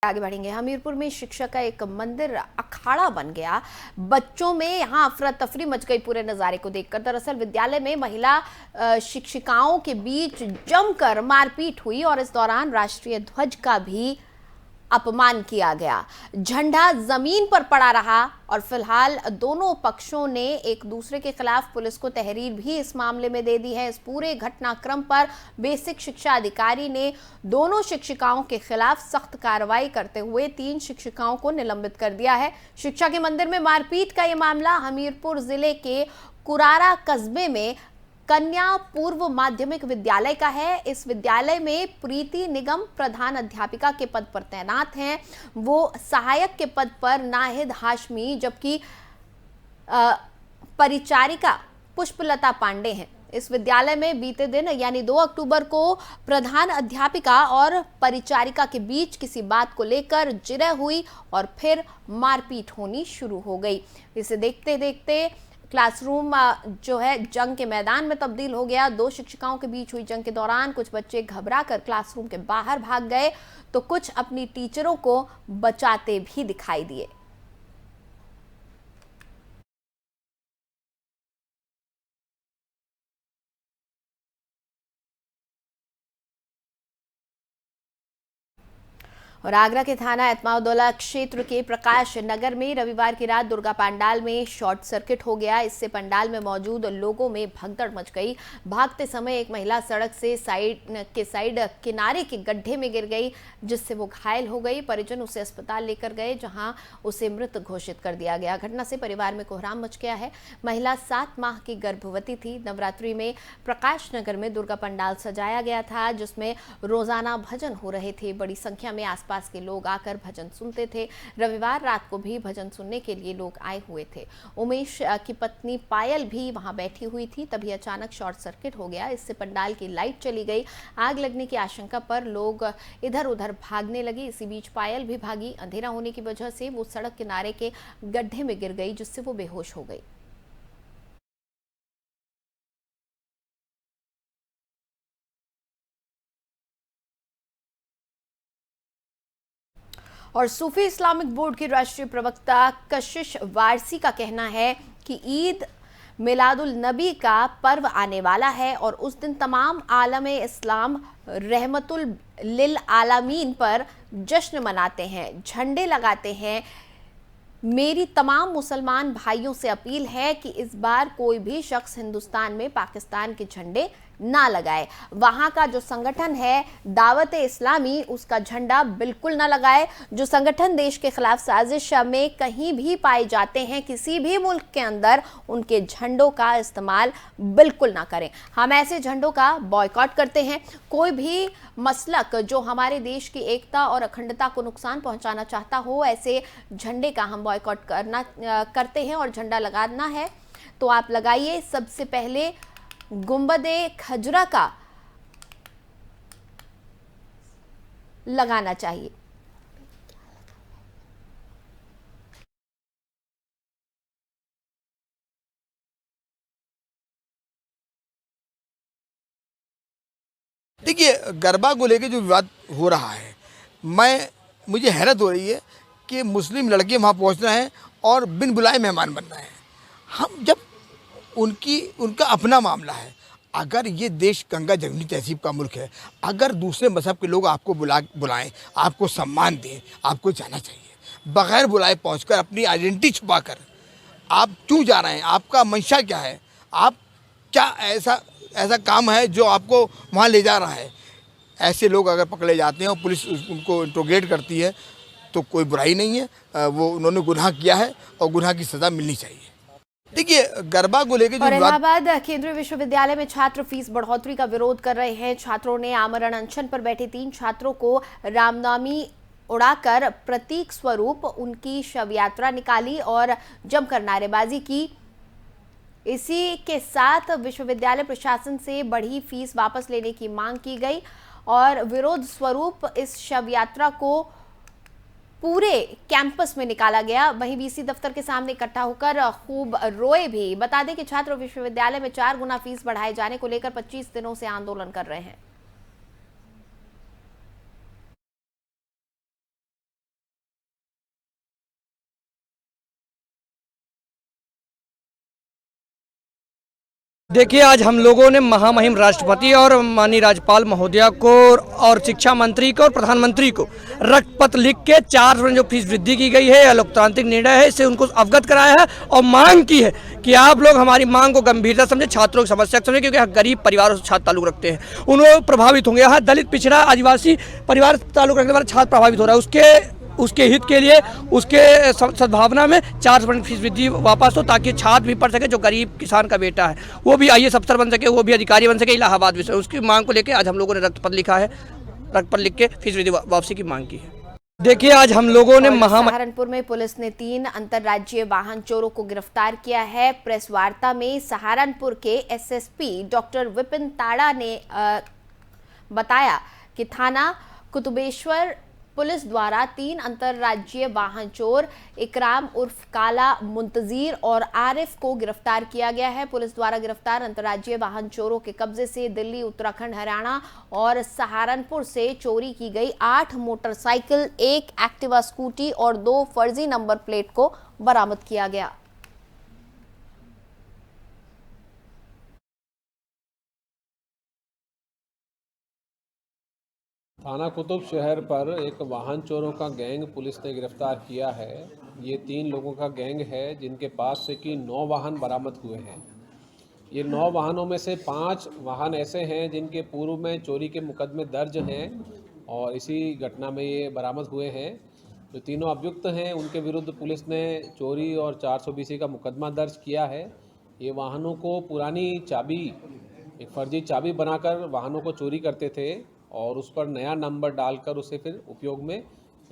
आगे बढ़ेंगे। हमीरपुर में शिक्षा का एक मंदिर अखाड़ा बन गया। बच्चों में यहां अफरा तफरी मच गई पूरे नजारे को देखकर। दरअसल विद्यालय में महिला शिक्षिकाओं के बीच जमकर मारपीट हुई और इस दौरान राष्ट्रीय ध्वज का भी अपमान किया गया। झंडा जमीन पर पड़ा रहा और फिलहाल दोनों पक्षों ने एक दूसरे के खिलाफ पुलिस को तहरीर भी इस मामले में दे दी है। इस पूरे घटनाक्रम पर बेसिक शिक्षा अधिकारी ने दोनों शिक्षिकाओं के खिलाफ सख्त कार्रवाई करते हुए 3 शिक्षिकाओं को निलंबित कर दिया है। शिक्षा के मंदिर में मारपीट का यह मामला हमीरपुर जिले के कुरारा कस्बे में कन्या पूर्व माध्यमिक विद्यालय का है। इस विद्यालय में प्रीति निगम प्रधान अध्यापिका के पद पर तैनात हैं। वो सहायक के पद पर नाहिद हाशमी जबकि परिचारिका पुष्पलता पांडे हैं। इस विद्यालय में बीते दिन यानी 2 अक्टूबर को प्रधान अध्यापिका और परिचारिका के बीच किसी बात को लेकर जिरह हुई और फिर मारपीट होनी शुरू हो गई। इसे देखते देखते क्लासरूम जो है जंग के मैदान में तब्दील हो गया। 2 शिक्षिकाओं के बीच हुई जंग के दौरान कुछ बच्चे घबराकर क्लासरूम के बाहर भाग गए तो कुछ अपनी टीचरों को बचाते भी दिखाई दिए। और आगरा के थाना एतमाउद्दौला क्षेत्र के प्रकाश नगर में रविवार की रात दुर्गा पंडाल में शॉर्ट सर्किट हो गया। इससे पंडाल में मौजूद लोगों में भगदड़ मच गई। भागते समय एक महिला सड़क से साइड किनारे के गड्ढे में गिर गई जिससे वो घायल हो गई। परिजन उसे अस्पताल लेकर गए जहां उसे मृत घोषित कर दिया गया। घटना से परिवार में कोहराम मच गया है। महिला 7 माह की गर्भवती थी। नवरात्रि में प्रकाश नगर में दुर्गा पंडाल सजाया गया था जिसमें रोजाना भजन हो रहे थे। बड़ी संख्या में आसपास के लोग आकर भजन सुनते थे। रविवार रात को भी भजन सुनने के लिए लोग आए हुए थे। उमेश की पत्नी पायल भी वहां बैठी हुई थी। तभी अचानक शॉर्ट सर्किट हो गया। इससे पंडाल की लाइट चली गई। आग लगने की आशंका पर लोग इधर उधर भागने लगे। इसी बीच पायल भी भागी। अंधेरा होने की वजह से वो सड़क किनारे के गड्ढे में गिर गई जिससे वो बेहोश हो गई। और सूफी इस्लामिक बोर्ड के राष्ट्रीय प्रवक्ता कशिश वारसी का कहना है कि ईद मिलादुल नबी का पर्व आने वाला है और उस दिन तमाम आलमे इस्लाम रहमतुल लिल आलमीन पर जश्न मनाते हैं, झंडे लगाते हैं। मेरी तमाम मुसलमान भाइयों से अपील है कि इस बार कोई भी शख्स हिंदुस्तान में पाकिस्तान के झंडे ना लगाए। वहां का जो संगठन है दावत इस्लामी उसका झंडा बिल्कुल ना लगाए। जो संगठन देश के खिलाफ साजिश में कहीं भी पाए जाते हैं किसी भी मुल्क के अंदर उनके झंडों का इस्तेमाल बिल्कुल ना करें। हम ऐसे झंडों का बॉयकॉट करते हैं। कोई भी मसलक जो हमारे देश की एकता और अखंडता को नुकसान पहुंचाना चाहता हो ऐसे झंडे का हम बॉयकॉट करते हैं। और झंडा लगाना है तो आप लगाइए। सबसे पहले गुंबदे खजरा का लगाना चाहिए। देखिए, गरबा को लेकर जो विवाद हो रहा है मुझे हैरत हो रही है कि मुस्लिम लड़के वहाँ पहुँचना है और बिन बुलाए मेहमान बनना है। हम जब उनका अपना मामला है। अगर ये देश गंगा जमुनी तहजीब का मुल्क है, अगर दूसरे मजहब के लोग आपको बुलाएं, आपको सम्मान दें, आपको जाना चाहिए। बगैर बुलाए पहुंचकर अपनी आइडेंटिटी छुपाकर आप क्यों जा रहे हैं? आपका मंशा क्या है? आप क्या ऐसा काम है जो आपको वहाँ ले जा रहा है? ऐसे लोग अगर पकड़े जाते हैं और पुलिस उनको इंट्रोगेट करती है तो कोई बुराई नहीं है। वो उन्होंने गुनाह किया है और गुनाह की सज़ा मिलनी चाहिए। देखिए, गरबा को लेकर और इलाहाबाद केंद्रीय विश्वविद्यालय में छात्र फीस बढ़ोतरी का विरोध कर रहे हैं। छात्रों ने आमरण अनशन पर बैठे 3 छात्रों को रामनामी उड़ाकर प्रतीक स्वरूप उनकी शव यात्रा निकाली और जमकर नारेबाजी की। इसी के साथ विश्वविद्यालय प्रशासन से बढ़ी फीस वापस लेने की मांग की गई और विरोध स्वरूप इस शव यात्रा को पूरे कैंपस में निकाला गया। वहीं वीसी दफ्तर के सामने इकट्ठा होकर खूब रोए भी। बता दें कि छात्र विश्वविद्यालय में 4 गुना फीस बढ़ाए जाने को लेकर 25 दिनों से आंदोलन कर रहे हैं। देखिए, आज हम लोगों ने महामहिम राष्ट्रपति और माननीय राज्यपाल महोदया को और शिक्षा मंत्री को और प्रधानमंत्री को रक्त पत्र लिख के 4% जो फीस वृद्धि की गई है, यह लोकतांत्रिक निर्णय है, इससे उनको अवगत कराया है और मांग की है कि आप लोग हमारी मांग को गंभीरता समझे, छात्रों की समस्या समझे, क्योंकि गरीब परिवारों से छात्र ताल्लुक रखते हैं, उन्होंने प्रभावित होंगे। यहाँ दलित, पिछड़ा, आदिवासी परिवार ताल्लुक रखने वाले छात्र प्रभावित हो रहा है। उसके हित के लिए, उसके सद्भावना में 4% फीस वृद्धि वापस हो, ताकि छात्र भी पढ़ सके, जो गरीब किसान का बेटा है वो भी IAS अफसर बन सके, वो भी अधिकारी बन सके इलाहाबाद में। उसकी मांग को लेकर आज हम लोगों ने रक्त पत्र लिखा है, रक्त पत्र लिख के फीस वृद्धि वापसी की मांग की है। देखिए, आज हम लोगों ने सहारनपुर में पुलिस ने 3 अंतर्राज्यीय वाहन चोरों को गिरफ्तार किया है। प्रेस वार्ता में सहारनपुर के SSP डॉक्टर विपिन ताड़ा ने बताया कि थाना कुतुबेश्वर पुलिस द्वारा 3 अंतर्राज्यीय वाहन चोर इकराम उर्फ काला, मुंतजीर और आरिफ को गिरफ्तार किया गया है। पुलिस द्वारा गिरफ्तार अंतर्राज्यीय वाहन चोरों के कब्जे से दिल्ली, उत्तराखंड, हरियाणा और सहारनपुर से चोरी की गई 8 मोटरसाइकिल, 1 एक्टिवा स्कूटी और 2 फर्जी नंबर प्लेट को बरामद किया गया। थाना कुतुब शहर पर एक वाहन चोरों का गैंग पुलिस ने गिरफ्तार किया है। ये 3 लोगों का गैंग है, जिनके पास से कि 9 वाहन बरामद हुए हैं। ये 9 वाहनों में से 5 वाहन ऐसे हैं जिनके पूर्व में चोरी के मुकदमे दर्ज हैं और इसी घटना में ये बरामद हुए हैं। जो तीनों अभियुक्त हैं उनके विरुद्ध पुलिस ने चोरी और 420 का मुकदमा दर्ज किया है। ये वाहनों को पुरानी चाबी, एक फर्जी चाबी बनाकर वाहनों को चोरी करते थे और उस पर नया नंबर डालकर उसे फिर उपयोग में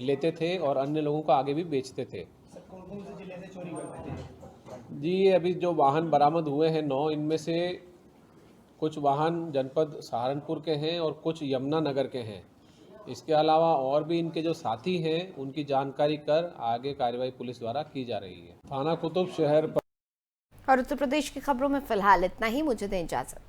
लेते थे और अन्य लोगों को आगे भी बेचते थे। कौन से जिले से चोरी करते थे जी? अभी जो वाहन बरामद हुए हैं 9, इनमें से कुछ वाहन जनपद सहारनपुर के हैं और कुछ यमुनानगर के हैं। इसके अलावा और भी इनके जो साथी हैं उनकी जानकारी कर आगे कार्रवाई पुलिस द्वारा की जा रही है। थाना कुतुब शहर पर। और उत्तर प्रदेश की खबरों में फिलहाल इतना ही। मुझे दें इजाजत।